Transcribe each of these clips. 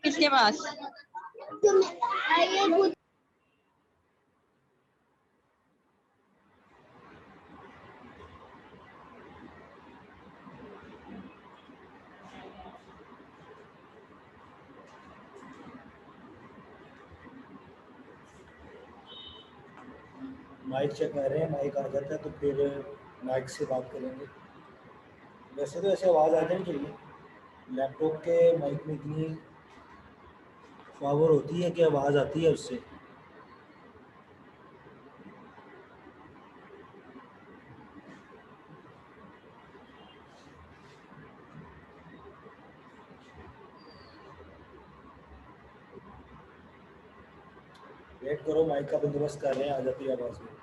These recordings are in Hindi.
किसके पास? माइक चेक कर रहे हैं, माइक आ जाता है तो फिर माइक से बात करेंगे। वैसे तो ऐसे आवाज़ आ जानी चाहिए। लैपटॉप के माइक में इतनी पावर होती है कि आवाज़ आती है उससे। वेट करो, माइक का बंदोबस्त कर रहे हैं, आ जाती है आवाज़ में।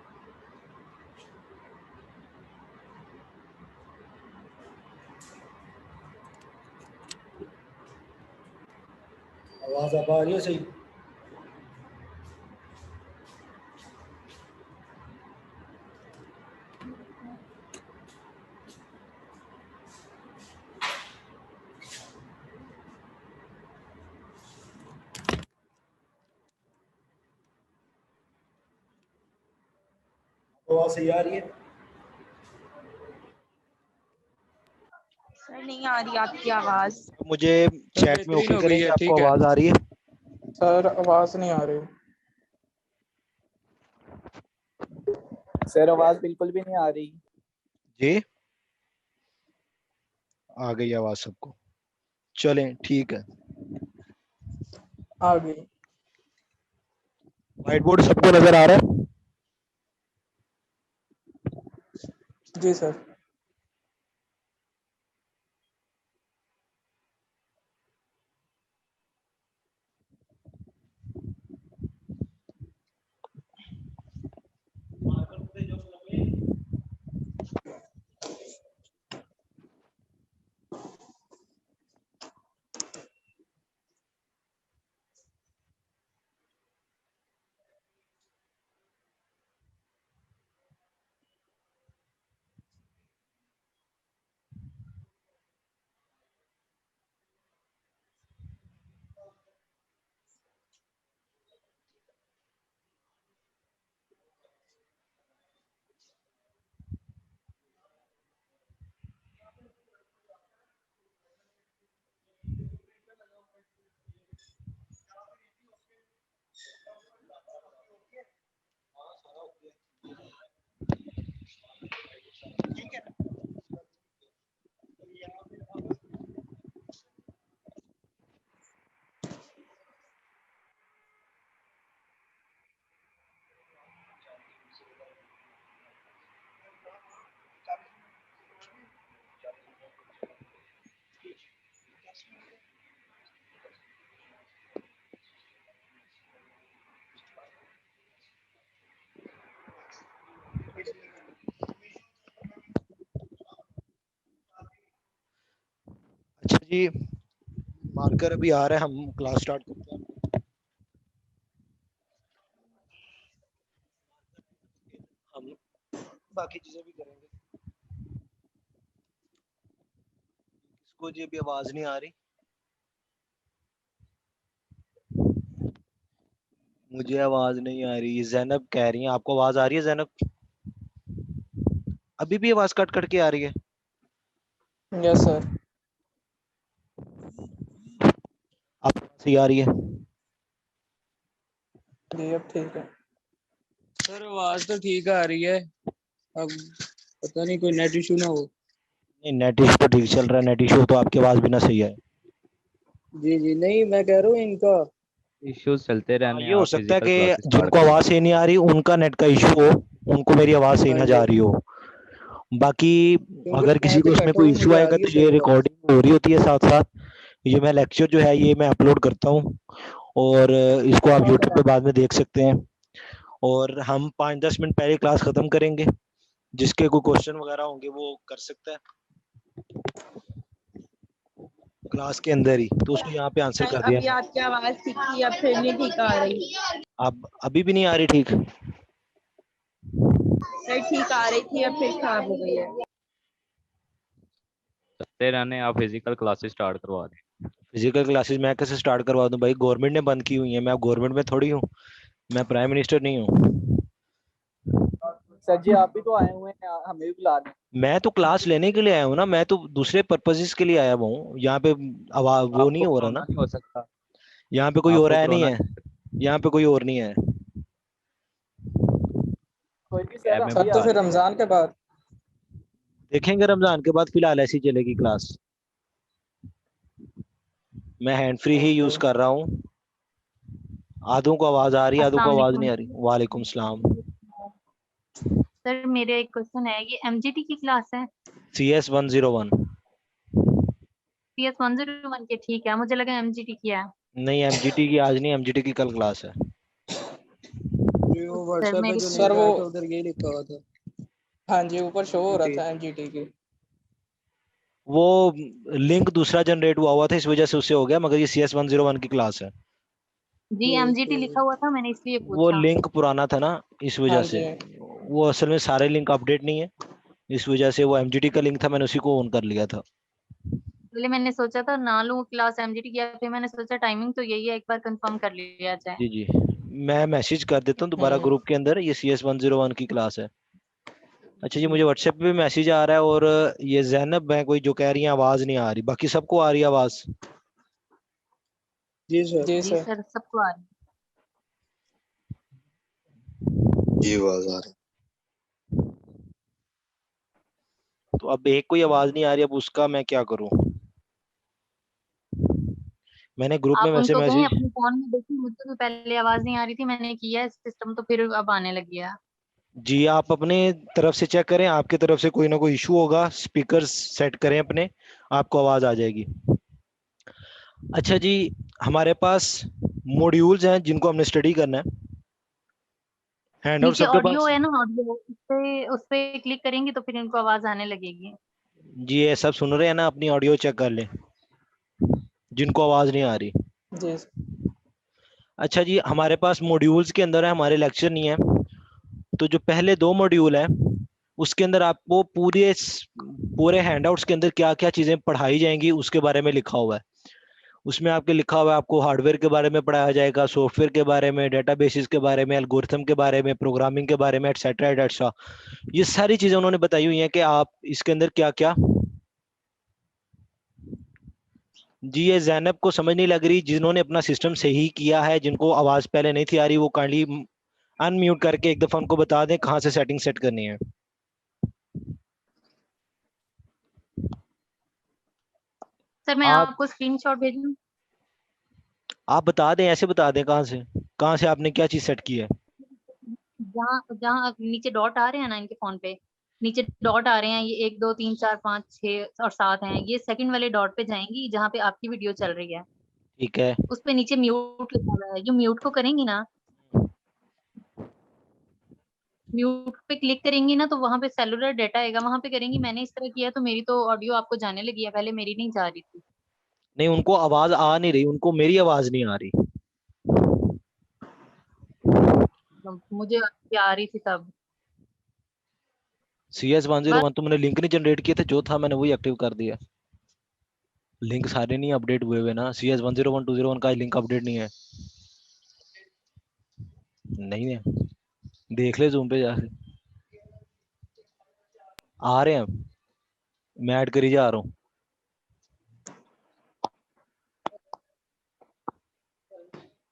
आवाज़ अब आ रही है सही? आवाज़ सही आ रही है? सर नहीं आ रही आपकी आवाज। मुझे चैट में ओके करेंगे, आपको आवाज आ रही है? सर आवाज नहीं आ रही। सर आवाज बिल्कुल भी नहीं आ रही। जी आ गई आवाज सबको? चलें ठीक है, आ गई। व्हाइट बोर्ड सबको नजर आ रहा है? जी सर। अच्छा जी, मार्कर अभी आ रहा है, हम क्लास स्टार्ट करते हैं। हम बाकी चीजें भी करेंगे। इसको जी अभी आवाज नहीं आ रही? मुझे आवाज नहीं आ रही। जैनब कह रही है आपको आवाज आ रही है? जैनब अभी भी आवाज कट कट के आ रही है? Yes sir. आपको सही आ रही है? जी अब ठीक है सर। आवाज तो ठीक आ रही है, अब पता नहीं कोई नेट इशू ना हो। नहीं, नेट इशू तो ठीक चल रहा है। नेट इशू तो आपकी आवाज भी ना सही है। जी जी नहीं, मैं कह रहा हूँ इनका इश्यूज चलते रहने ये हो आप सकता है फिजिकल क्लासेस कि स्टार्ट जिनको करें। आवाज सही नहीं आ रही उनका नेट का इशू हो, उनको मेरी आवाज सही हाँ ना जी, जा रही हो। बाकी क्योंकि अगर मैं किसी को तो इसमें बैठा कोई हूँ, इशू मुझे आ आएगा रही है तो ये सही आवाज। रिकॉर्डिंग हो रही होती है साथ साथ। ये मैं लेक्चर जो है ये मैं अपलोड करता हूँ और इसको आप यूट्यूब पे बाद में देख सकते हैं। और हम 5-10 मिनट पहले क्लास खत्म करेंगे। जिसके कोई क्वेश्चन वगैरह होंगे वो कर सकता है क्लास के अंदर ही, तो उसको यहाँ पे आंसर कर दिया। अभी आपकी आवाज ठीक थी, अब फिर नहीं ठीक आ रही। अब अभी भी नहीं आ रही ठीक? सर ठीक आ रही थी, अब फिर खराब हो गई है। चलते रहने, आप फिजिकल क्लासेस स्टार्ट करवा दें। फिजिकल क्लासेस मैं कैसे स्टार्ट करवा दूं भाई? गवर्नमेंट ने बंद की हुई है, मैं अब गवर्नमेंट में थोड़ी हूँ, मैं प्राइम मिनिस्टर नहीं हूँ। सर जी आप भी तो आए हुए हैं, हमें भी बुला दें। मैं तो क्लास लेने के लिए आया हूँ ना, मैं तो दूसरे पर्पजेस के लिए आया हुआ हूँ यहाँ पे। आवाज वो नहीं आपको हो रहा कोरोना ना, नहीं हो सकता? यहाँ पे कोई हो आपको रहा है नहीं कोरोना है, यहाँ पे कोई और नहीं है। कोई भी सर कैब हम में सर भी तो आ फिर रहे हैं। रमजान के बाद। देखेंगे रमजान के बाद, फिलहाल ऐसी चलेगी क्लास। मैं हैंड फ्री ही यूज ओके। कर रहा हूँ। आधों को आवाज आ रही है, आधों को अस्सलाम आवाज वालेकुम नहीं आ रही। वालेकुम सलाम। सर, मेरा एक क्वेश्चन है, ये एमजीटी की क्लास है? CS 101। CS 101 की? ठीक है, मुझे लगा एमजीटी की है। नहीं, MGT की आज नहीं, MGT की कल क्लास है। ये वो सर व्हाट्सएप पे मेरी जो सर लिंक वो, आया था उधर यही लिखा हुआ था। हाँ जी, ऊपर शो हो रहा ठीक। था एमजीटी की। वो लिंक दूसरा जनरेट हुआ था, इस वजह से उससे हो गया, मगर ये CS 101 की क्लास है। जी, एमजीटी लिखा ठीक। हुआ था, मैंने इसलिए वो पूछा। लिंक पुराना था ना, इस हाँ वजह से। जी। वो असल में सारे लिंक अपडेट नहीं है, इस वजह से वो MGT का लिंक था, मैंने उसी को ऑन कर लिया था। पहले मैंने सोचा था ना लूं क्लास एमजीटी की, फिर मैंने सोचा टाइमिंग तो यही है, एक बार कंफर्म कर लिया जाए। जी जी, मैं मैसेज कर देता हूँ दोबारा हम्म। ग्रुप के अंदर, ये CS 101 की क्लास है। अच्छा जी, मुझे व्हाट्सएप पे भी मैसेज आ रहा है, और ये जैनब है कोई जो कह रही है आवाज नहीं आ रही, बाकी सबको आ रही है आवाज। जी सर। जी जी सर। सर, सबको आ रही है। ये आवाज आ रही तो अब एक कोई आवाज नहीं आ रही, अब उसका मैं क्या करूं? मैंने ग्रुप में आप वैसे उनको कहें मैसेज, अपने फोन में देखिए, मुझे तो पहले आवाज नहीं आ रही थी, मैंने किया है सिस्टम तो फिर अब आने लगी है। जी आप अपने तरफ से चेक करें, आपके तरफ से कोई ना कोई इशू होगा, स्पीकर सेट करें अपने, आपको आवाज आ जाएगी। अच्छा जी, हमारे पास मॉड्यूल्स हैं जिनको हमने स्टडी करना है। हैंडआउट नीचे सबके ऑडियो पास? है ना, ऑडियो उस पे क्लिक करेंगे तो फिर इनको आवाज आने लगेगी। जी ये सब सुन रहे हैं ना, अपनी ऑडियो चेक कर लें जिनको आवाज नहीं आ रही। जी सर। अच्छा जी, हमारे पास मॉड्यूल्स के अंदर है, हमारे लेक्चर नहीं है। तो जो पहले 2 मॉड्यूल है, उसके अंदर आपको पूरे हैंडआउट्स के अंदर क्या क्या चीजें पढ़ाई जाएंगी उसके बारे में लिखा हुआ है। उसमें आपके लिखा हुआ है, आपको हार्डवेयर के बारे में पढ़ाया जाएगा, सॉफ्टवेयर के बारे में, डेटाबेसेस के बारे में, एल्गोरिथम के बारे में, प्रोग्रामिंग के बारे में, एटसेट्रा एटसेट्रा। ये सारी चीजें उन्होंने बताई हुई हैं कि आप इसके अंदर क्या क्या। जी ये जैनब को समझ नहीं लग रही, जिन्होंने अपना सिस्टम सही किया है, जिनको आवाज पहले नहीं थी आ रही, वो काइंडली अनम्यूट करके एक दफा उनको बता दें कहाँ से सेटिंग सेट करनी है। सर मैं आप आपको स्क्रीनशॉट भेजूं? आप बता दें, ऐसे बता दें कहाँ से आपने क्या चीज सेट की है। जहाँ जहाँ नीचे डॉट आ रहे हैं ना इनके फोन पे, नीचे डॉट आ रहे हैं, ये 1 2 3 4 5 6 और 7 हैं, ये सेकंड वाले डॉट पे जाएंगी जहाँ पे आपकी वीडियो चल रही है। ठीक है। उस पे नीचे म्यूट लिखा हुआ है, जो म्यूट को करेंगी ना, म्यूट पे क्लिक करेंगी ना तो वहां पे सेलुलर डेटा आएगा, वहां पे करेंगी। मैंने इस तरह किया तो मेरी तो ऑडियो आपको जाने लगी है, पहले मेरी नहीं जा रही थी। नहीं, उनको आवाज आ नहीं रही, उनको मेरी आवाज नहीं आ रही। तो मुझे आपकी आ रही थी तब। बस। CS 101 तो मैंने लिंक नहीं जनरेट किए थे, जो था मैंने वही एक्टिव कर दिया। लिंक सारे नहीं अपडेट हुए हुए ना, CS 101 201 का लिंक अपडेट नहीं है। नहीं है, देख ले जूम पे जाके, आ रहे हैं, मैं ऐड करी जा रहा हूँ।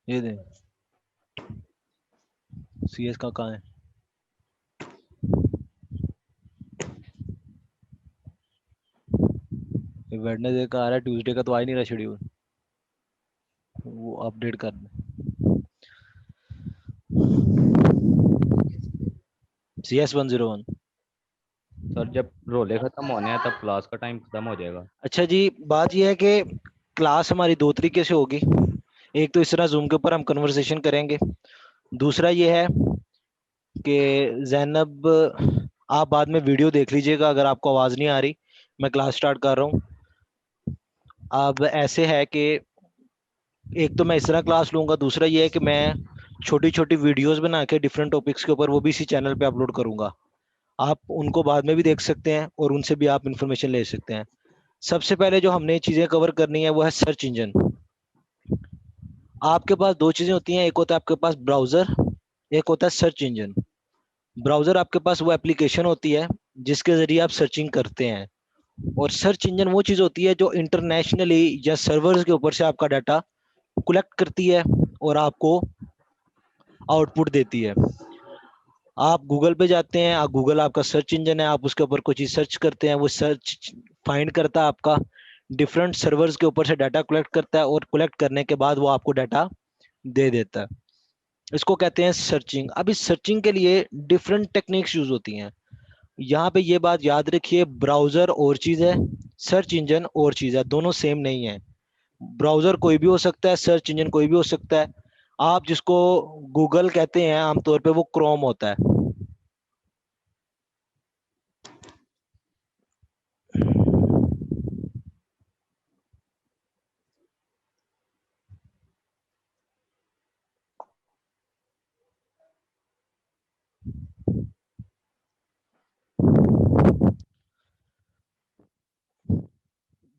ये दे, CS का कहाँ है? वेडनेसडे का आ रहा है, ट्यूसडे का तो आ ही नहीं रहा शेड्यूल, वो अपडेट कर। CS 101। सर जब रोले खत्म होने हैं तब क्लास का टाइम खत्म हो जाएगा। अच्छा जी, बात यह है कि क्लास हमारी 2 तरीके से होगी। एक तो इस तरह जूम के ऊपर हम कन्वर्सेशन करेंगे, दूसरा ये है कि जैनब आप बाद में वीडियो देख लीजिएगा, अगर आपको आवाज़ नहीं आ रही, मैं क्लास स्टार्ट कर रहा हूँ। अब ऐसे है कि एक तो मैं इस तरह क्लास लूंगा, दूसरा ये है कि मैं छोटी छोटी वीडियोस बना के डिफरेंट टॉपिक्स के ऊपर वो भी इसी चैनल पे अपलोड करूंगा। आप उनको बाद में भी देख सकते हैं और उनसे भी आप इंफॉर्मेशन ले सकते हैं। सबसे पहले जो हमने चीजें कवर करनी है वो है सर्च इंजन। आपके पास दो चीजें होती हैं, एक होता है आपके पास ब्राउजर, एक होता है सर्च इंजन। ब्राउजर आपके पास वो एप्लीकेशन होती है जिसके जरिए आप सर्चिंग करते हैं, और सर्च इंजन वो चीज होती है जो इंटरनेशनली या सर्वर्स के ऊपर से आपका डाटा कलेक्ट करती है और आपको आउटपुट देती है। आप गूगल पे जाते हैं, आप गूगल आपका सर्च इंजन है, आप उसके ऊपर कोई चीज सर्च करते हैं, वो सर्च फाइंड करता है आपका, डिफरेंट सर्वर्स के ऊपर से डाटा कलेक्ट करता है, और कलेक्ट करने के बाद वो आपको डाटा दे देता है। इसको कहते हैं सर्चिंग। अब इस सर्चिंग के लिए डिफरेंट टेक्निक्स यूज होती हैं। यहाँ पे ये बात याद रखिए, ब्राउजर और चीज है, सर्च इंजन और चीज है, दोनों सेम नहीं है। ब्राउजर कोई भी हो सकता है, सर्च इंजन कोई भी हो सकता है। आप जिसको गूगल कहते हैं आमतौर पे वो क्रोम होता है।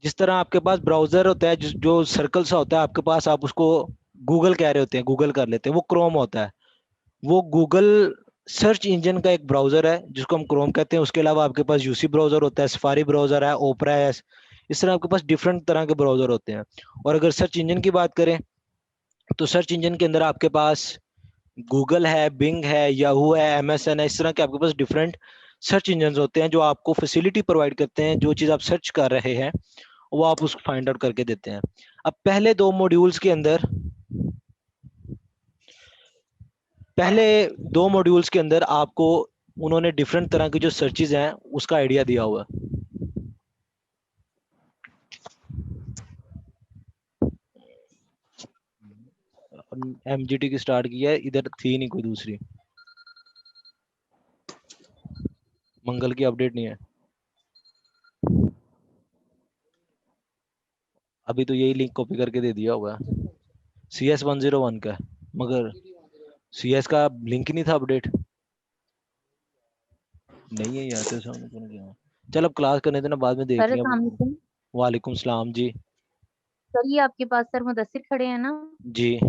जिस तरह आपके पास ब्राउजर होता है, जो सर्कल सा होता है आपके पास, आप उसको गूगल कह रहे होते हैं, गूगल कर लेते हैं, वो क्रोम होता है। वो गूगल सर्च इंजन का एक ब्राउजर है जिसको हम क्रोम कहते हैं। उसके अलावा आपके पास यूसी ब्राउजर होता है, सफारी ब्राउजर है, ओपरा है। इस तरह आपके पास डिफरेंट तरह के ब्राउजर होते हैं। और अगर सर्च इंजन की बात करें तो सर्च इंजन के अंदर आपके पास गूगल है, बिंग है, याहू है, एमएसएन है। इस तरह के आपके पास डिफरेंट सर्च इंजन होते हैं जो आपको फैसिलिटी प्रोवाइड करते हैं, जो चीज आप सर्च कर रहे हैं वो आप उसको फाइंड आउट करके देते हैं। अब पहले दो मॉड्यूल्स के अंदर आपको उन्होंने डिफरेंट तरह की जो सर्चेज हैं उसका आइडिया दिया हुआ है। एमजीटी की स्टार्ट की है, इधर थी नहीं कोई दूसरी। मंगल की अपडेट नहीं है अभी, तो यही लिंक कॉपी करके दे दिया होगा। CS101 का, मगर CS का लिंक ही नहीं था अपडेट। नहीं है यार, तो सामने कौन गया? चल अब क्लास करने देना, बाद में देख सर लिया। अस्सलाम वालेकुम। वालेकुम सलाम जी। सर ये आपके पास सर मुदस्सिर खड़े हैं ना? जी,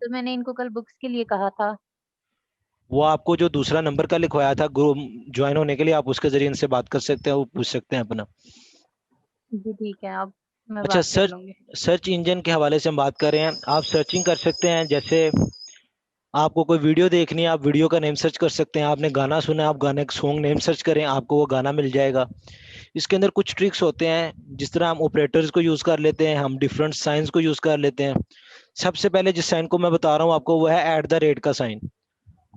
तो मैंने इनको कल बुक्स के लिए कहा था। वो आपको जो दूसरा नंबर का लिखवाया था ग्रुप ज्वाइन होने के लिए, आप उसके जरिए इनसे बात कर सकते हैं, वो पूछ सकते हैं अपना। जी ठीक है, अब मैं अच्छा, बात कर लूंगी। सर्च इंजन के हवाले से हम बात कर रहे हैं। आप सर्चिंग कर सकते हैं, जैसे आपको कोई वीडियो देखनी है, आप वीडियो का नेम सर्च कर सकते हैं। आपने गाना सुना है, आप गाने का सॉन्ग नेम सर्च करें, आपको वो गाना मिल जाएगा। इसके अंदर कुछ ट्रिक्स होते हैं, जिस तरह हम ऑपरेटर्स को यूज कर लेते हैं, हम डिफरेंट साइंस को यूज कर लेते हैं। सबसे पहले जिस साइन को मैं बता रहा हूँ आपको, वो है @ का साइन।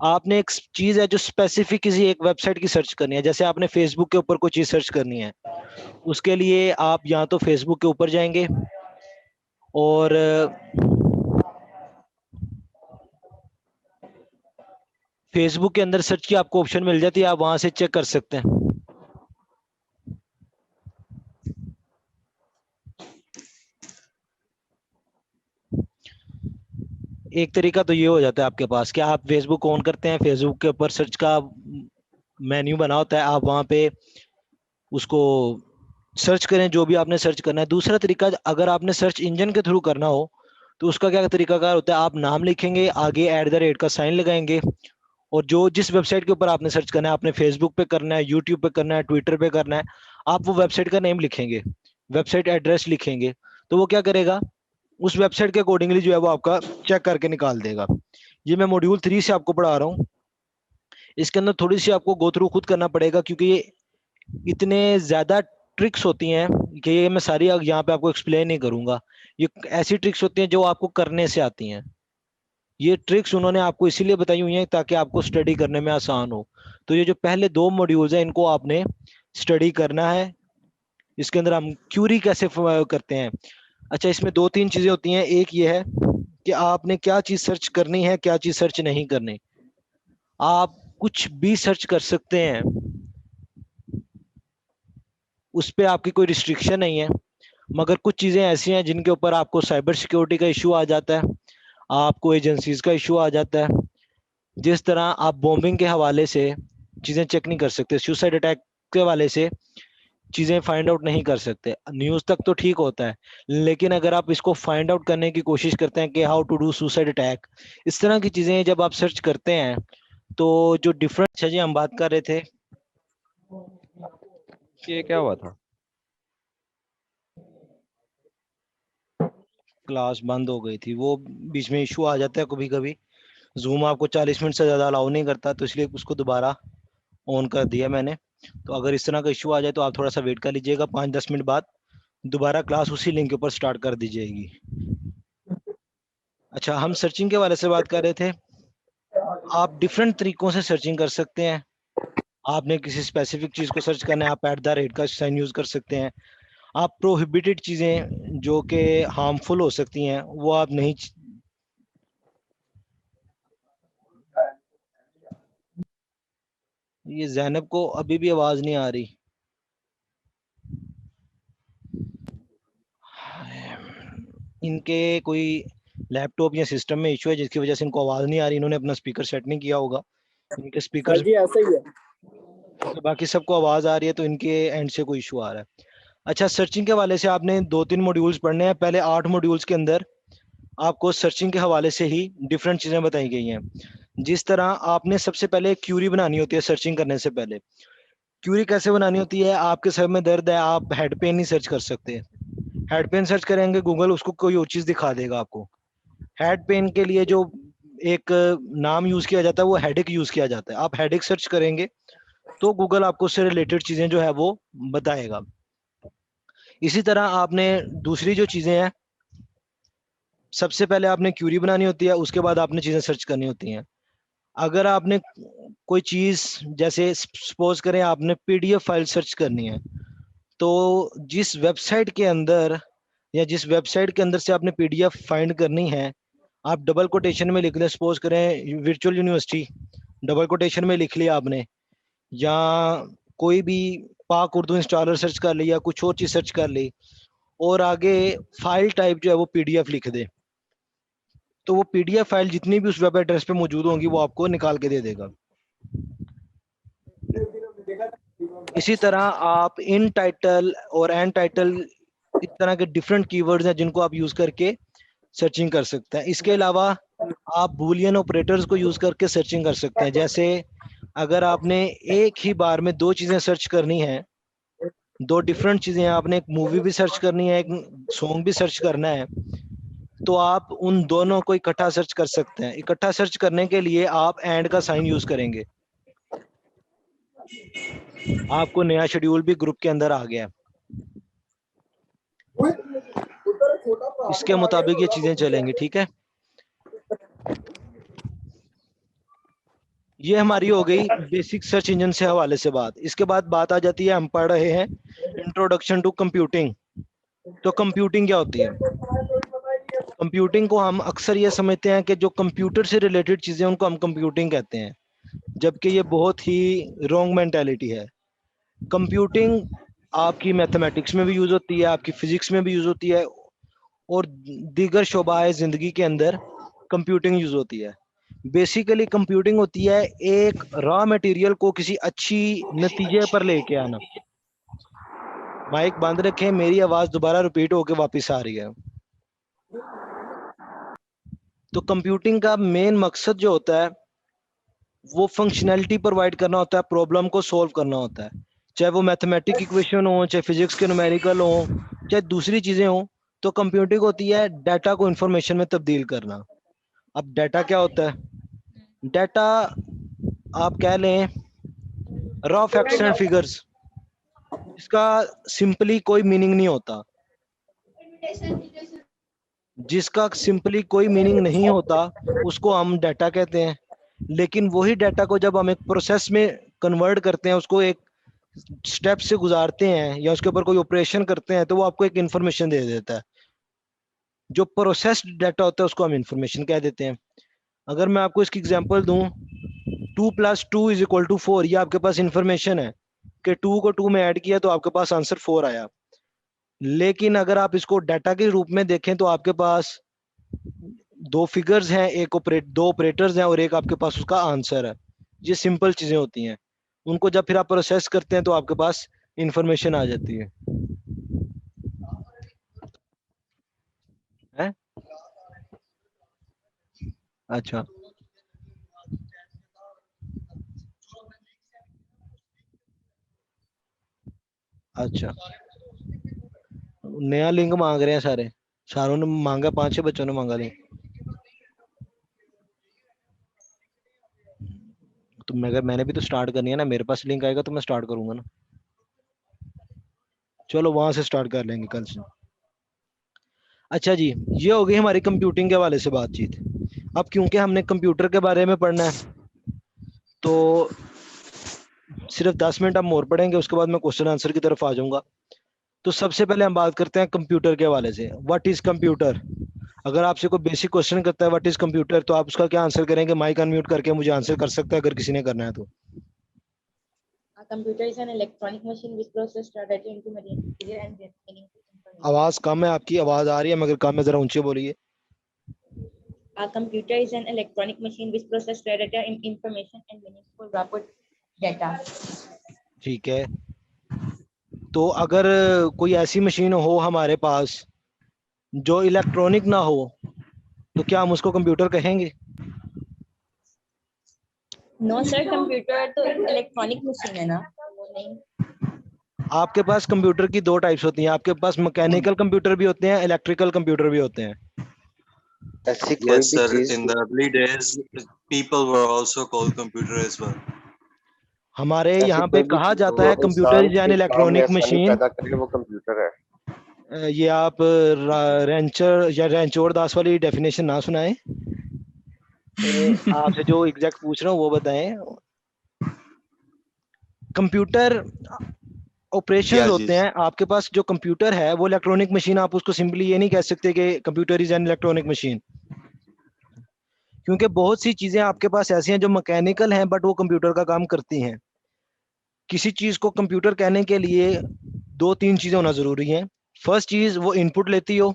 आपने एक चीज है जो स्पेसिफिक किसी एक वेबसाइट की सर्च करनी है, जैसे आपने फेसबुक के ऊपर कोई चीज सर्च करनी है, उसके लिए आप या तो फेसबुक के ऊपर जाएंगे और फेसबुक के अंदर सर्च की आपको ऑप्शन मिल जाती है, आप वहां से चेक कर सकते हैं। एक तरीका तो ये हो जाता है आपके पास कि आप फेसबुक ऑन करते हैं, फेसबुक के ऊपर सर्च का मेन्यू बना होता है, आप वहां पे उसको सर्च करें जो भी आपने सर्च करना है। दूसरा तरीका, अगर आपने सर्च इंजन के थ्रू करना हो तो उसका क्या तरीकाकार होता है, आप नाम लिखेंगे, आगे @ का साइन लगाएंगे, और जो जिस वेबसाइट के ऊपर आपने सर्च करना है, आपने फेसबुक पे करना है, यूट्यूब पे करना है, ट्विटर पे करना है, आप वो वेबसाइट का नेम लिखेंगे, वेबसाइट एड्रेस लिखेंगे, तो वो क्या करेगा, उस वेबसाइट के अकॉर्डिंगली जो है वो आपका चेक करके निकाल देगा। ये मैं मॉड्यूल 3 से आपको पढ़ा रहा हूँ। इसके अंदर थोड़ी सी आपको गो थ्रू खुद करना पड़ेगा, क्योंकि ये इतने ज्यादा ट्रिक्स होती हैं कि ये मैं सारी यहाँ पे आपको एक्सप्लेन नहीं करूंगा। ये ऐसी ट्रिक्स होती हैं जो आपको करने से आती हैं। ये ट्रिक्स उन्होंने आपको इसीलिए बताई हुई हैं ताकि आपको स्टडी करने में आसान हो। तो ये जो पहले दो मॉड्यूल्स हैं इनको आपने स्टडी करना है। इसके अंदर हम क्यूरी कैसे करते हैं। अच्छा, इसमें दो तीन चीजें होती हैं। एक ये है कि आपने क्या चीज सर्च करनी है, क्या चीज सर्च नहीं करनी। आप कुछ भी सर्च कर सकते हैं, उस पर आपकी कोई रिस्ट्रिक्शन नहीं है, मगर कुछ चीजें ऐसी हैं जिनके ऊपर आपको साइबर सिक्योरिटी का इशू आ जाता है, आपको एजेंसीज का इशू आ जाता है। जिस तरह आप बॉम्बिंग के हवाले से चीजें चेक नहीं कर सकते, सुसाइड अटैक के हवाले से चीजें फाइंड आउट नहीं कर सकते। न्यूज तक तो ठीक होता है, लेकिन अगर आप इसको फाइंड आउट करने की कोशिश करते हैं कि how to do suicide attack, इस तरह की चीजें जब आप सर्च करते हैं तो जो डिफरेंट। अच्छा जी, हम बात कर रहे थे ये क्या हुआ था? क्लास बंद हो गई थी, वो बीच में इशू आ जाता है कभी कभी। जूम आपको 40 मिनट से ज्यादा अलाउ नहीं करता, तो इसलिए उसको दोबारा ऑन कर दिया मैंने। तो अगर इस तरह का इशू आ जाए तो आप थोड़ा सा वेट कर लीजिएगा, 5-10 मिनट बाद दोबारा क्लास उसी लिंक के ऊपर स्टार्ट कर दी जाएगी। अच्छा, हम सर्चिंग के वाले से बात कर रहे थे। आप डिफरेंट तरीकों से सर्चिंग कर सकते हैं। आपने किसी स्पेसिफिक चीज को सर्च करना है, आप @ का साइन यूज कर सकते हैं। आप प्रोहिबिटेड चीजें जो कि हार्मफुल हो सकती हैं वो आप नहीं। ये जैनब को अभी भी आवाज नहीं आ रही। इनके कोई लैपटॉप या सिस्टम में इशू है जिसकी वजह से इनको आवाज नहीं आ रही। इन्होंने अपना स्पीकर सेट नहीं किया होगा, इनके स्पीकर। सर जी ऐसा ही है। बाकी सबको आवाज आ रही है, तो इनके एंड से कोई इशू आ रहा है। अच्छा, सर्चिंग के हवाले से आपने 2-3 मॉड्यूल्स पढ़ने हैं। पहले 8 मॉड्यूल्स के अंदर आपको सर्चिंग के हवाले से ही डिफरेंट चीजें बताई गई हैं। जिस तरह आपने सबसे पहले क्यूरी बनानी होती है सर्चिंग करने से पहले। क्यूरी कैसे बनानी होती है? आपके सर में दर्द है, आप हेड पेन नहीं सर्च कर सकते। हेड पेन सर्च करेंगे गूगल, उसको कोई और चीज दिखा देगा आपको। हेड पेन के लिए जो एक नाम यूज किया जाता है वो हेडेक यूज किया जाता है। आप हेडेक सर्च करेंगे तो गूगल आपको उससे रिलेटेड चीजें जो है वो बताएगा। इसी तरह आपने दूसरी जो चीजें हैं, सबसे पहले आपने क्यूरी बनानी होती है, उसके बाद आपने चीजें सर्च करनी होती हैं। अगर आपने कोई चीज, जैसे सपोज करें आपने पीडीएफ फाइल सर्च करनी है, तो जिस वेबसाइट के अंदर या जिस वेबसाइट के अंदर से आपने पीडीएफ फाइंड करनी है, आप डबल कोटेशन में लिख लें। सपोज करें वर्चुअल यूनिवर्सिटी, डबल कोटेशन में लिख लिया आपने, या कोई भी पाक उर्दू इंस्टॉलर सर्च कर लिया, कुछ और चीज सर्च कर ली, और आगे फाइल टाइप जो है वो पीडीएफ लिख दे, तो वो पीडीएफ फाइल जितनी भी उस वेब एड्रेस पे मौजूद होंगी वो आपको निकाल के दे देगा। इसी तरह आप इन टाइटल और एंड टाइटल, इस तरह के डिफरेंट कीवर्ड्स हैं जिनको आप यूज करके सर्चिंग कर सकते हैं। इसके अलावा आप बूलियन ऑपरेटर्स को यूज करके सर्चिंग कर सकते हैं। जैसे अगर आपने एक ही बार में 2 चीजें सर्च करनी है, 2 डिफरेंट चीजें, आपने एक मूवी भी सर्च करनी है, एक सॉन्ग भी सर्च करना है, तो आप उन दोनों को इकट्ठा सर्च कर सकते हैं। इकट्ठा सर्च करने के लिए आप एंड का साइन यूज करेंगे। आपको नया शेड्यूल भी ग्रुप के अंदर आ गया है। इसके मुताबिक ये चीजें चलेंगी, ठीक है। ये हमारी हो गई बेसिक सर्च इंजन से हवाले से बात। इसके बाद बात आ जाती है, हम पढ़ रहे हैं इंट्रोडक्शन टू कंप्यूटिंग। तो कंप्यूटिंग क्या होती है? कंप्यूटिंग को हम अक्सर ये समझते हैं कि जो कंप्यूटर से रिलेटेड चीजें उनको हम कंप्यूटिंग कहते हैं, जबकि ये बहुत ही रॉन्ग मेंटालिटी है। कंप्यूटिंग आपकी मैथमेटिक्स में भी यूज होती है, आपकी फिजिक्स में भी यूज होती है, और दीगर शोबाए जिंदगी के अंदर कंप्यूटिंग यूज होती है। बेसिकली कंप्यूटिंग होती है एक रॉ मटेरियल को किसी अच्छी नतीजे पर लेके आना। माइक बंद रखें, मेरी आवाज दोबारा रिपीट होके वापस आ रही है। तो कंप्यूटिंग का मेन मकसद जो होता है वो फंक्शनैलिटी प्रोवाइड करना होता है, प्रॉब्लम को सॉल्व करना होता है। चाहे वो मैथमेटिक इक्वेशन हो, चाहे फिजिक्स के न्यूमेरिकल हो, चाहे दूसरी चीजें हो। तो कंप्यूटिंग होती है डाटा को इंफॉर्मेशन में तब्दील करना। अब डाटा क्या होता है? डाटा आप कह लें रॉ फैक्ट्स एंड फिगर्स। इसका सिंपली कोई मीनिंग नहीं होता। जिसका सिंपली कोई मीनिंग नहीं होता उसको हम डाटा कहते हैं। लेकिन वही डाटा को जब हम एक प्रोसेस में कन्वर्ट करते हैं, उसको एक स्टेप से गुजारते हैं या उसके ऊपर कोई ऑपरेशन करते हैं, तो वो आपको एक इंफॉर्मेशन दे देता है। जो प्रोसेस्ड डाटा होता है उसको हम इंफॉर्मेशन कह देते हैं। अगर मैं आपको इसकी एग्जांपल दूं, 2 + 2 = 4, ये आपके पास इंफॉर्मेशन है कि 2 को 2 में ऐड किया तो आपके पास आंसर 4 आया। लेकिन अगर आप इसको डाटा के रूप में देखें तो आपके पास 2 फिगर्स हैं, 2 ऑपरेटर्स हैं, और एक आपके पास उसका आंसर है। ये सिंपल चीजें होती हैं। उनको जब फिर आप प्रोसेस करते हैं तो आपके पास इंफॉर्मेशन आ जाती है। हैं? अच्छा, अच्छा, नया लिंक मांग रहे हैं सारे, सारों ने मांगा, 5-6 बच्चों ने मांगा लिंक। तो मैंने भी तो स्टार्ट करनी है ना, मेरे पास लिंक आएगा तो मैं स्टार्ट करूंगा ना। चलो वहां से स्टार्ट कर लेंगे कल से। अच्छा जी, ये हो गई हमारी कंप्यूटिंग के हवाले से बातचीत। अब क्योंकि हमने कंप्यूटर के बारे में पढ़ना है तो सिर्फ 10 मिनट हम और पढ़ेंगे, उसके बाद मैं क्वेश्चन आंसर की तरफ आ जाऊंगा। तो सबसे पहले हम बात करते हैं कंप्यूटर के हवाले से। What is computer? अगर आपसे कोई बेसिक क्वेश्चन करता है व्हाट इज कंप्यूटर, तो आप उसका क्या आंसर करेंगे? माइक अनम्यूट करके मुझे आंसर कर सकता है अगर किसी ने करना है तो। A computer is an electronic machine which processes data into material and meaningful information. आवाज कम है आपकी, आवाज आ रही है मगर कम है, जरा ऊंचे बोलिए। A computer is an electronic machine which processes data in information and meaningful rapid data. ठीक है, तो अगर कोई ऐसी मशीन हो हमारे पास जो इलेक्ट्रॉनिक ना हो तो क्या हम उसको कंप्यूटर कहेंगे? No sir, computer तो electronic machine है ना, वो नहीं। आपके पास कंप्यूटर की दो टाइप्स होती हैं, आपके पास मैकेनिकल कंप्यूटर भी होते हैं, इलेक्ट्रिकल कंप्यूटर भी होते हैं। ऐसी कोई Yes, भी sir. चीज In the early days, people were also called computer as well. हमारे ऐसी यहाँ पे कोई भी कहा चीज जाता जो है कंप्यूटर इंसान इज एन के काम में इलेक्ट्रॉनिक आसानी मशीन। पैदा करे वो कंप्यूटर है। ये आप रेंचर या रेंचोर दास वाली डेफिनेशन ना सुनाएं। आपसे जो एग्जैक्ट पूछ रहा हूँ वो बताएं। कंप्यूटर ऑपरेशंस Yeah, होते जी. हैं। आपके पास जो कंप्यूटर है वो इलेक्ट्रॉनिक मशीन, आप उसको सिंपली ये नहीं कह सकते कि computer is an electronic machine, क्योंकि बहुत सी चीजें आपके पास ऐसी हैं जो मैकेनिकल हैं बट वो कंप्यूटर का काम करती हैं। किसी चीज को कंप्यूटर कहने के लिए 2-3 चीजें होना जरूरी है। फर्स्ट चीज वो इनपुट लेती हो,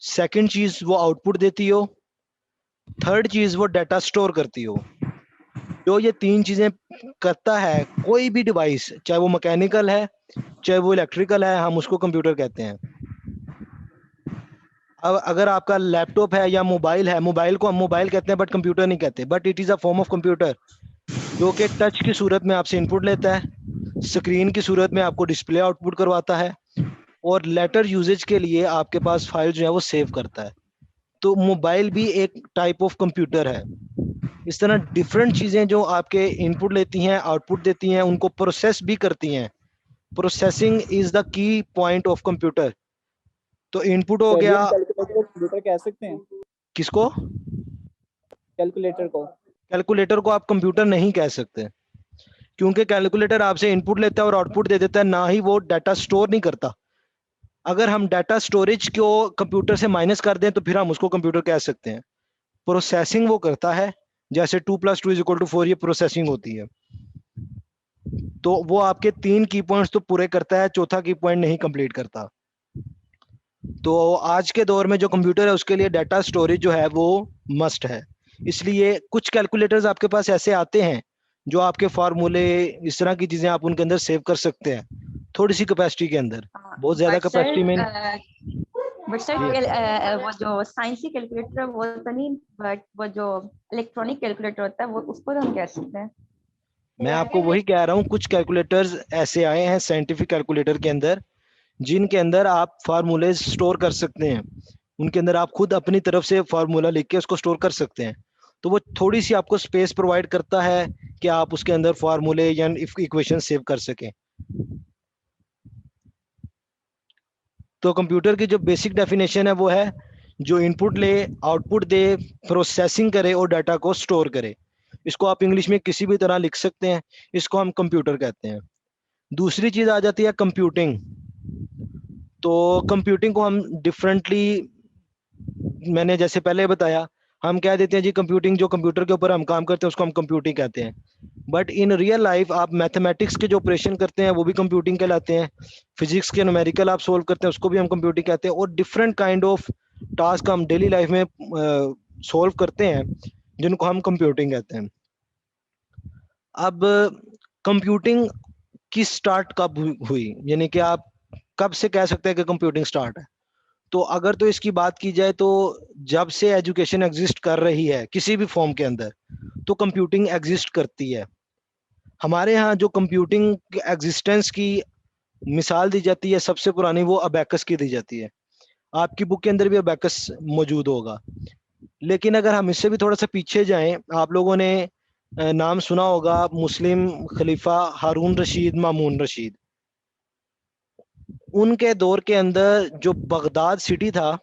सेकंड चीज वो आउटपुट देती हो, थर्ड चीज वो डाटा स्टोर करती हो। जो ये 3 चीजें करता है कोई भी डिवाइस, चाहे वो मैकेनिकल है चाहे वो इलेक्ट्रिकल है, हम उसको कंप्यूटर कहते हैं। अब अगर आपका लैपटॉप है या मोबाइल है, मोबाइल को हम मोबाइल कहते हैं बट कंप्यूटर नहीं कहते, but it is a form of computer जो कि टच की सूरत में आपसे इनपुट लेता है, स्क्रीन की सूरत में आपको डिस्प्ले आउटपुट करवाता है, और लेटर यूजेज के लिए आपके पास फाइल जो है वो सेव करता है। तो मोबाइल भी एक टाइप ऑफ कंप्यूटर है। इस तरह डिफरेंट चीजें जो आपके इनपुट लेती हैं, आउटपुट देती हैं, उनको प्रोसेस भी करती हैं। Processing is the key point of computer. तो इनपुट हो सर जी, गया। हम कैलकुलेटर को कंप्यूटर कह सकते हैं? किसको? कैलकुलेटर को? कैलकुलेटर को आप कंप्यूटर नहीं कह सकते, क्योंकि कैलकुलेटर आपसे इनपुट लेता है और आउटपुट दे देता है, ना ही वो डाटा स्टोर नहीं करता। अगर हम डाटा स्टोरेज को कंप्यूटर से माइनस कर दें तो फिर हम उसको कंप्यूटर कह सकते हैं। प्रोसेसिंग वो करता है, जैसे 2+2=4 ये प्रोसेसिंग होती है। तो वो आपके 3 की पॉइंट्स तो पूरे करता है, चौथा की पॉइंट नहीं कंप्लीट करता। तो आज के दौर में जो कंप्यूटर है उसके लिए डाटा स्टोरेज जो है वो मस्ट है। इसलिए कुछ कैलकुलेटर्स आपके पास ऐसे आते हैं जो आपके फार्मूले, इस तरह की चीजें आप उनके अंदर सेव कर सकते हैं, थोड़ी सी कैपेसिटी के अंदर, बहुत ज्यादा कैपेसिटी में। बट सर वो जो साइंसी कैलकुलेटर है वो तो नहीं, बट वो जो इलेक्ट्रॉनिक कैलकुलेटर होता है वो उसको तो हम कह सकते हैं। मैं आपको वही कह रहा हूँ, कुछ कैलकुलेटर्स ऐसे आए हैं साइंटिफिक कैलकुलेटर के अंदर जिनके अंदर आप फार्मूले स्टोर कर सकते हैं। उनके अंदर आप खुद अपनी तरफ से फार्मूला लिख के उसको स्टोर कर सकते हैं। तो वो थोड़ी सी आपको स्पेस प्रोवाइड करता है कि आप उसके अंदर फार्मूले या इक्वेशन सेव कर सकें। तो कंप्यूटर की जो बेसिक डेफिनेशन है वो है जो इनपुट ले, आउटपुट दे, प्रोसेसिंग करे और डाटा को स्टोर करे। इसको आप इंग्लिश में किसी भी तरह लिख सकते हैं, इसको हम कंप्यूटर कहते हैं। दूसरी चीज आ जाती है कंप्यूटिंग। तो कंप्यूटिंग को हम डिफरेंटली, मैंने जैसे पहले बताया, हम कह देते हैं जी कंप्यूटिंग, जो कंप्यूटर के ऊपर हम काम करते हैं उसको हम कंप्यूटिंग कहते हैं। बट इन रियल लाइफ आप मैथमेटिक्स के जो ऑपरेशन करते हैं वो भी कंप्यूटिंग कहलाते हैं, फिजिक्स के न्यूमेरिकल आप सोल्व करते हैं उसको भी हम कंप्यूटिंग कहते हैं, और डिफरेंट काइंड ऑफ टास्क हम डेली लाइफ में सोल्व करते हैं जिनको हम कंप्यूटिंग कहते हैं। अब कंप्यूटिंग किस स्टार्ट कब हुई, यानी कि आप कब से कह सकते हैं कि कंप्यूटिंग स्टार्ट है। तो अगर तो इसकी बात की जाए तो जब से एजुकेशन एग्जिस्ट कर रही है किसी भी फॉर्म के अंदर, तो कंप्यूटिंग एग्जिस्ट करती है। हमारे यहाँ जो कंप्यूटिंग एग्जिस्टेंस की मिसाल दी जाती है सबसे पुरानी, वो अबैकस की दी जाती है। आपकी बुक के अंदर भी अबैकस मौजूद होगा। लेकिन अगर हम इससे भी थोड़ा सा पीछे जाएं, आप लोगों ने नाम सुना होगा मुस्लिम खलीफा हारून रशीद, मामून रशीद। उनके दौर के अंदर जो बगदाद सिटी था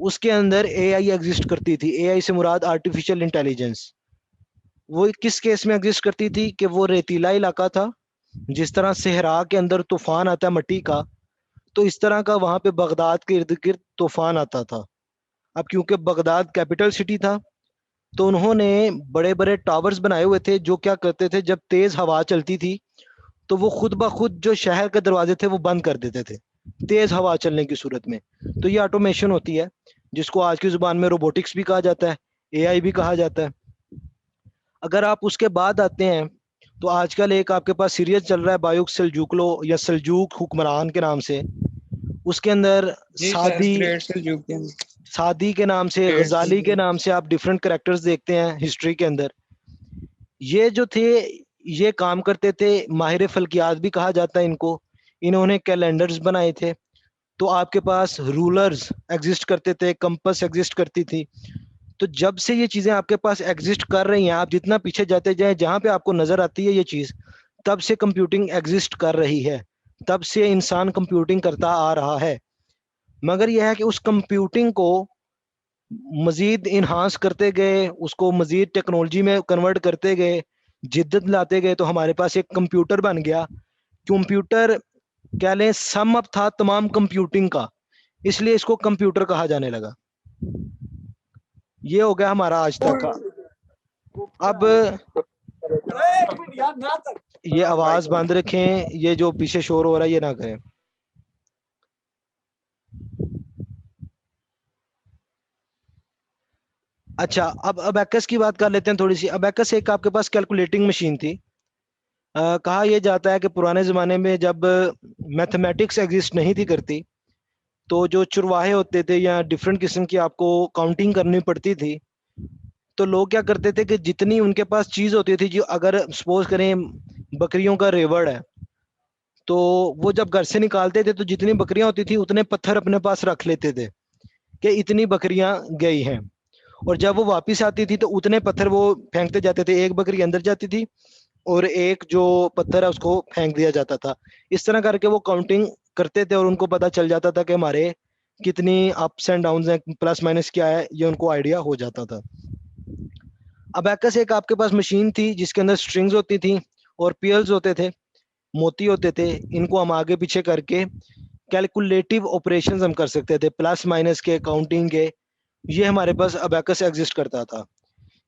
उसके अंदर एआई एग्जिस्ट करती थी। एआई से मुराद आर्टिफिशियल इंटेलिजेंस। वो किस केस में एग्जिस्ट करती थी कि वो रेतीला इलाका था, जिस तरह सहरा के अंदर तूफान आता है मट्टी का, तो इस तरह का वहां पे बगदाद के इर्द गिर्द तूफान आता था। अब क्योंकि बगदाद कैपिटल सिटी था, तो उन्होंने बड़े बड़े टावर्स बनाए हुए थे जो क्या करते थे, जब तेज हवा चलती थी तो वो खुद ब खुद जो शहर के दरवाजे थे वो बंद कर देते थे तेज हवा चलने की सूरत में। तो ये ऑटोमेशन होती है, जिसको आज की जुबान में रोबोटिक्स भी कहा जाता है, एआई भी कहा जाता है। अगर आप उसके बाद आते हैं तो आजकल एक आपके पास सीरीज चल रहा है बायुक सल्जूकलो या सल्जूक हुक्मरान के नाम से। उसके अंदर जी सर, सादी ग्रेट सेल्जुकियन। सादी के नाम से, ग्रेट गजाली के नाम से आप डिफरेंट कैरेक्टर्स देखते हैं हिस्ट्री के अंदर। ये जो थे ये काम करते थे, माहिर फल्कियात भी कहा जाता है इनको। इन्होंने कैलेंडर्स बनाए थे। तो आपके पास रूलर्स एग्जिस्ट करते थे, कंपस एग्जिस्ट करती थी। तो जब से ये चीजें आपके पास एग्जिस्ट कर रही हैं, आप जितना पीछे जाते जाए जहां पे आपको नजर आती है ये चीज, तब से कंप्यूटिंग एग्जिस्ट कर रही है, तब से इंसान कंप्यूटिंग करता आ रहा है। मगर यह है कि उस कंप्यूटिंग को मजीद इन्हांस करते गए, उसको मजीद टेक्नोलॉजी में कन्वर्ट करते गए, जिद्दत लाते गए, तो हमारे पास एक कंप्यूटर बन गया। कंप्यूटर कह लें सम अप था तमाम कंप्यूटिंग का, इसलिए इसको कंप्यूटर कहा जाने लगा। ये हो गया हमारा आज तक का। अब ये आवाज बंद रखें, ये जो पीछे शोर हो रहा है ये ना करें। अच्छा, अब अबैकस की बात कर लेते हैं थोड़ी सी। अबैकस एक आपके पास कैलकुलेटिंग मशीन थी। कहा यह जाता है कि पुराने ज़माने में जब मैथमेटिक्स एग्जिस्ट नहीं थी करती, तो जो चुरवाहे होते थे या डिफरेंट किस्म की आपको काउंटिंग करनी पड़ती थी, तो लोग क्या करते थे कि जितनी उनके पास चीज़ होती थी, जो अगर सपोज करें बकरियों का रेवड़ है, तो वो जब घर से निकालते थे तो जितनी बकरियां होती थी उतने पत्थर अपने पास रख लेते थे कि इतनी बकरियां गई हैं। और जब वो वापस आती थी तो उतने पत्थर वो फेंकते जाते थे। एक बकरी अंदर जाती थी और एक जो पत्थर है उसको फेंक दिया जाता था। इस तरह करके वो काउंटिंग करते थे और उनको पता चल जाता था कि हमारे कितनी अप्स एंड डाउन्स हैं, प्लस माइनस क्या है, ये उनको आइडिया हो जाता था। अबैकस एक आपके पास मशीन थी जिसके अंदर स्ट्रिंग्स होती थी और पियर्स होते थे, मोती होते थे। इनको हम आगे पीछे करके कैलकुलेटिव ऑपरेशंस हम कर सकते थे, प्लस माइनस के, काउंटिंग के। ये हमारे पास अबैकस एग्जिस्ट करता था।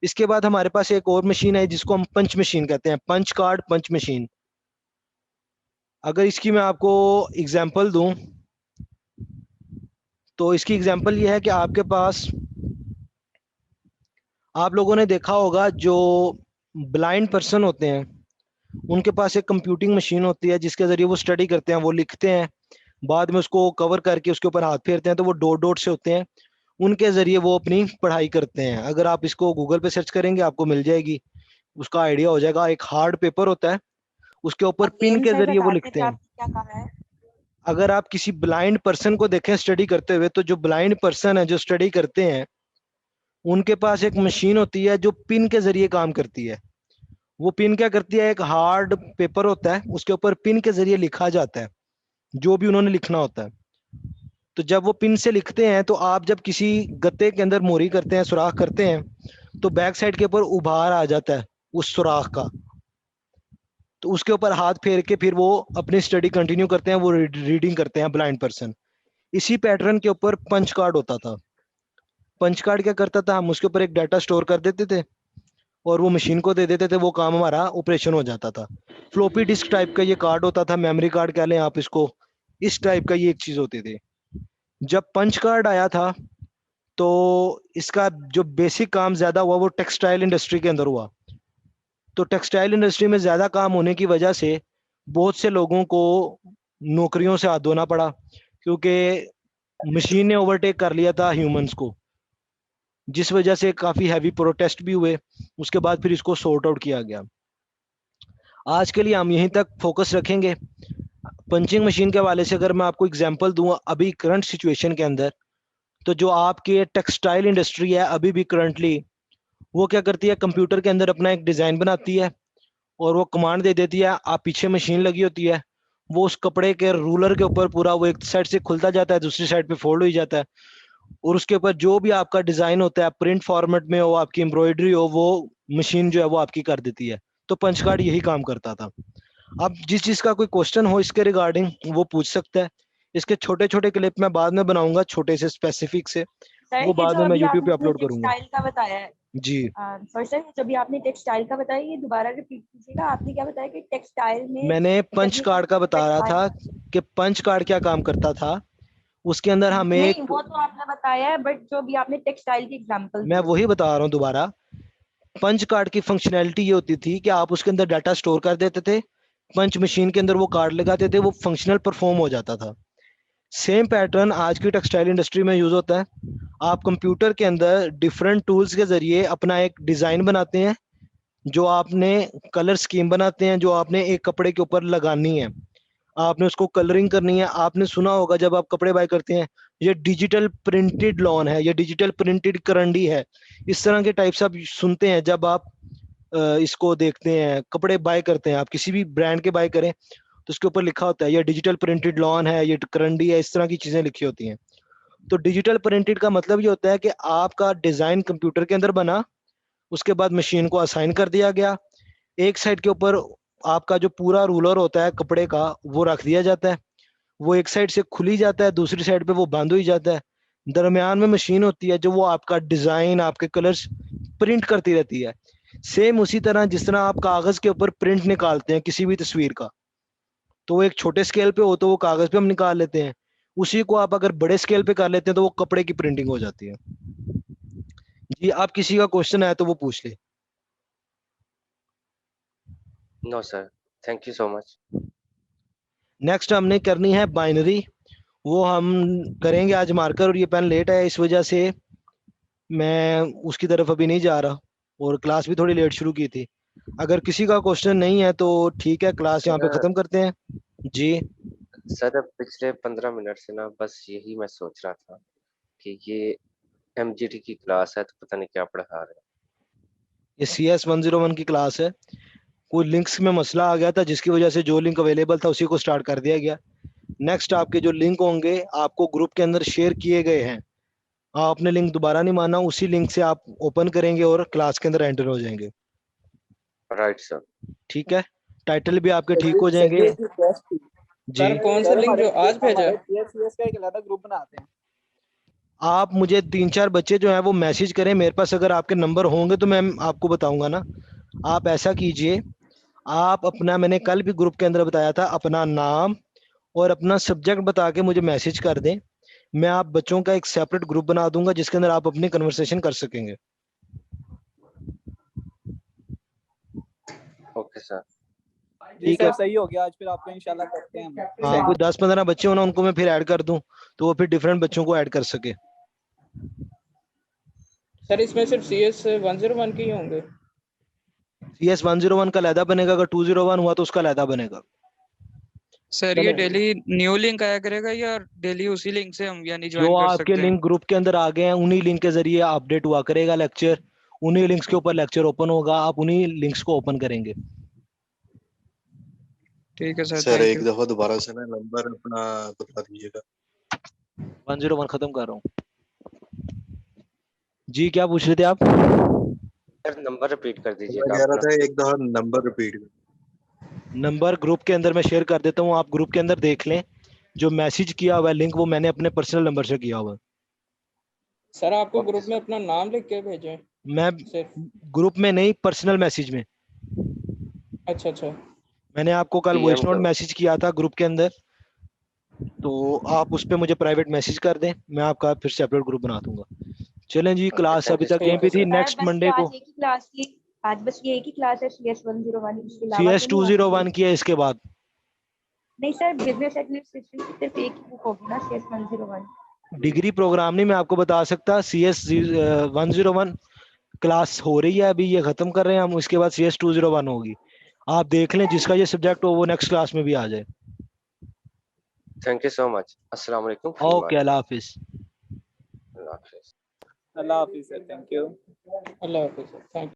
इसके बाद हमारे पास एक और मशीन है जिसको हम पंच मशीन कहते हैं, पंच कार्ड पंच मशीन। अगर इसकी मैं आपको एग्जांपल दूं तो इसकी एग्जांपल ये है कि आपके पास, आप लोगों ने देखा होगा जो ब्लाइंड पर्सन होते हैं उनके पास एक कंप्यूटिंग मशीन होती है जिसके जरिए वो स्टडी करते हैं, वो लिखते हैं, बाद में उसको कवर करके उसके ऊपर हाथ फेरते हैं तो वो डॉट डॉट से होते हैं, उनके जरिए वो अपनी पढ़ाई करते हैं। अगर आप इसको गूगल पे सर्च करेंगे आपको मिल जाएगी, उसका आइडिया हो जाएगा। एक हार्ड पेपर होता है, उसके ऊपर पिन के जरिए वो लिखते हैं। क्या कहा है? अगर आप किसी ब्लाइंड पर्सन को देखें स्टडी करते हुए, तो जो ब्लाइंड पर्सन है जो स्टडी करते हैं उनके पास एक मशीन होती है जो पिन के जरिए काम करती है। वो पिन क्या करती है, एक हार्ड पेपर होता है उसके ऊपर पिन के जरिए लिखा जाता है जो भी उन्होंने लिखना होता है। तो जब वो पिन से लिखते हैं तो आप जब किसी गत्ते के अंदर मोरी करते हैं, सुराख करते हैं, तो बैक साइड के ऊपर उभार आ जाता है उस सुराख का। तो उसके ऊपर हाथ फेर के फिर वो अपनी स्टडी कंटिन्यू करते हैं, वो रीडिंग करते हैं ब्लाइंड पर्सन। इसी पैटर्न के ऊपर पंच कार्ड होता था। पंच कार्ड क्या करता था, हम उसके ऊपर एक डाटा स्टोर कर देते थे और वो मशीन को दे देते थे, वो काम हमारा ऑपरेशन हो जाता था। फ्लोपी डिस्क टाइप का ये कार्ड होता था, मेमोरी कार्ड कह लें आप इसको, इस टाइप का ये एक चीज होती थी। जब पंच कार्ड आया था तो इसका जो बेसिक काम ज्यादा हुआ वो टेक्सटाइल इंडस्ट्री के अंदर हुआ। तो टेक्सटाइल इंडस्ट्री में ज्यादा काम होने की वजह से बहुत से लोगों को नौकरियों से हाथ धोना पड़ा, क्योंकि मशीन ने ओवरटेक कर लिया था ह्यूमंस को, जिस वजह से काफी हैवी प्रोटेस्ट भी हुए। उसके बाद फिर इसको सॉर्ट आउट किया गया। आज के लिए हम यहीं तक फोकस रखेंगे। पंचिंग मशीन के हवाले से अगर मैं आपको एग्जांपल दूं अभी करंट सिचुएशन के अंदर, तो जो आपके टेक्सटाइल इंडस्ट्री है अभी भी करंटली वो क्या करती है, कंप्यूटर के अंदर अपना एक डिजाइन बनाती है और वो कमांड दे देती है, आप पीछे मशीन लगी होती है, वो उस कपड़े के रूलर के ऊपर पूरा वो एक साइड से खुलता जाता है, दूसरी साइड पे फोल्ड हो जाता है, और उसके ऊपर जो भी आपका डिजाइन होता है, प्रिंट फॉर्मेट में हो, आपकी एम्ब्रॉयडरी हो, वो मशीन जो है वो आपकी कर देती है। तो पंच कार्ड यही काम करता था। अब जिस चीज का कोई क्वेश्चन हो इसके रिगार्डिंग वो पूछ सकता है। इसके छोटे छोटे क्लिप मैं बाद में बनाऊंगा, छोटे से स्पेसिफिक से, सर वो ये बाद जो में मैं अभी यूट्यूब पे आपने अपलोड करूंगा। टेक्सटाइल का बताया है, जी सर जो भी आपने टेक्सटाइल का बताया ये दोबारा रिपीट कीजिएगा। आपने क्या बताया कि टेक्सटाइल में मैंने पंच technical कार्ड का बता रहा था कि पंच कार्ड क्या काम करता था। उसके अंदर हम नहीं एक, वो तो आपने बताया है, बट जो भी आपने टेक्सटाइल की एग्जांपल मैं वही बता रहा हूँ दोबारा। पंच कार्ड की फंक्शनैलिटी ये होती थी कि आप उसके अंदर डाटा स्टोर कर देते थे, पंच मशीन के अंदर वो कार्ड लगाते थे, वो फंक्शनल परफॉर्म हो जाता था। सेम पैटर्न आज की टेक्सटाइल इंडस्ट्री में यूज होता है। आप कंप्यूटर के अंदर डिफरेंट टूल्स के जरिए अपना एक डिजाइन बनाते हैं, जो आपने कलर स्कीम बनाते हैं, जो आपने एक कपड़े के ऊपर लगानी है, आपने उसको कलरिंग करनी है। आपने सुना होगा जब आप कपड़े बाय करते हैं, ये डिजिटल प्रिंटेड लॉन है, ये डिजिटल प्रिंटेड करंडी है, इस तरह के टाइप्स आप सुनते हैं जब आप इसको देखते हैं, कपड़े बाय करते हैं, आप किसी भी ब्रांड के बाय करें तो उसके ऊपर लिखा होता है ये डिजिटल प्रिंटेड लॉन है, ये करंडी है, इस तरह की चीजें लिखी होती हैं। तो डिजिटल प्रिंटेड का मतलब ये होता है कि आपका डिजाइन कंप्यूटर के अंदर बना, उसके बाद मशीन को असाइन कर दिया गया, एक साइड के ऊपर आपका जो पूरा रूलर होता है कपड़े का वो रख दिया जाता है, वो एक साइड से खुली जाता है, दूसरी साइड पे वो बंद हो ही जाता है। दरमियान में मशीन होती है जो वो आपका डिजाइन, आपके कलर्स प्रिंट करती रहती है। सेम उसी तरह जिस तरह आप कागज के ऊपर प्रिंट निकालते हैं किसी भी तस्वीर का, तो वो एक छोटे स्केल पे हो तो वो कागज पे हम निकाल लेते हैं, उसी को आप अगर बड़े स्केल पे कर लेते हैं तो वो कपड़े की प्रिंटिंग हो जाती है। जी आप किसी का क्वेश्चन है तो वो पूछ ले। No sir, thank you so much. Next हमने करनी है बाइनरी, वो हम करेंगे आज मार्कर, और ये पेन लेट है इस वजह से मैं उसकी तरफ अभी नहीं जा रहा, और क्लास भी थोड़ी लेट शुरू की थी। अगर किसी का क्वेश्चन नहीं है तो ठीक है, क्लास यहाँ पे खत्म करते हैं। जी सर पिछले 15 मिनट से ना बस यही मैं सोच रहा था कि ये एमजीटी की क्लास है तो पता नहीं क्या पढ़ा रहे हैं। ये CS 101 की क्लास है। कोई लिंक्स में मसला आ गया था जिसकी वजह से जो लिंक अवेलेबल था उसी को स्टार्ट कर दिया गया। नेक्स्ट आपके जो लिंक होंगे आपको ग्रुप के अंदर शेयर किए गए हैं, आपने लिंक दोबारा नहीं माना, उसी लिंक से आप ओपन करेंगे और क्लास के अंदर एंटर हो जाएंगे। Right sir. ठीक है, टाइटल भी आपके ठीक हो जाएंगे। जी सर कौन सा लिंक जो आज भेजा है? TSCS का एक अलग ग्रुप बनाते हैं। आप मुझे 3-4 बच्चे जो हैं वो मैसेज करें मेरे पास, अगर आपके नंबर होंगे तो मैं आपको बताऊंगा ना। आप ऐसा कीजिए, आप अपना, मैंने कल भी ग्रुप के अंदर बताया था, अपना नाम और अपना सब्जेक्ट बता के मुझे मैसेज कर दें, मैं आप बच्चों का एक सेपरेट ग्रुप बना दूंगा जिसके अंदर आप अपनी कन्वर्सेशन कर सकेंगे। Okay sir. जी ठीक सर है, सही हो गया, आज फिर आपको इंशाल्लाह करते हैं हम। हाँ कोई 10-15 बच्चे हो ना उनको मैं फिर ऐड कर दूं तो वो फिर डिफरेंट बच्चों को ऐड कर सके। सर इसमें सिर्फ CS 101 के ही होंगे? CS 101 का अलहदा बनेगा, अगर 201 हुआ तो उसका अलहदा बनेगा। सर ये डेली न्यू लिंक आया करेगा या डेली उसी लिंक से हम यानी जो ज्वाइन कर आपके सकते हैं? लिंक ग्रुप के अंदर आ गए हैं उन्हीं लिंक के जरिए अपडेट हुआ करेगा लेक्चर, उन्हीं लिंक्स के ऊपर लेक्चर ओपन होगा, आप उन्हीं लिंक्स को ओपन करेंगे। ठीक है सर, सर थैंक एक यू। दफा दोबारा से ना नंबर अपना बता दीजिएगा। 101 खत्म कर रहा हूँ। जी क्या पूछ रहे थे आप? सर नंबर रिपीट कर मैं दीजिएगा कह रहा अपना। था एक दफा नंबर रिपीट। नंबर ग्रुप के अंदर मैं शेयर कर देता हूँ, आप ग्रुप के अंदर देख लें, जो मैसेज किया हुआ है लिंक वो मैंने अपने पर्सनल नंबर से किया हुआ है। सर आपको ग्रुप में अपना नाम लिख के भेजें मैं सिर्फ? ग्रुप में नहीं, पर्सनल मैसेज में। अच्छा अच्छा। मैंने आपको कल वॉइस PM नोट का मैसेज किया था ग्रुप के अंदर, तो आप उस पर मुझे प्राइवेट मैसेज कर दें, मैं आपका फिर सेपरेट ग्रुप बना दूंगा। चलें जी, क्लास थैंक अभी यू तक सो यहीं मच पे थी, सर। नेक्स्ट बस मंडे को आज एक ही क्लास थी, आज बस ये एक ही क्लास है CS 101, इसके अलावा CS तो नहीं है? 201 की है इसके बाद। नहीं सर, बिजनेस एडमिनिस्ट्रेशन की सिर्फ एक ही बुक होगी ना, CS 101। डिग्री प्रोग्राम नहीं मैं आपको बता सकता। CS 101 क्लास हो रही है अभी, ये खत्म कर रहे हैं हम, उसके बाद CS 201 होगी। आप देख लें जिसका ये सब्जेक्ट हो वो नेक्स्ट क्लास में भी आ जाए। Thank you so much. अस्सलाम वालेकुम। ओके, अल्लाह हाफिज। अल्लाह हाफिज। अल्लाह हाफिज सर, थैंक यू। अल्लाह हाफिज़, थैंक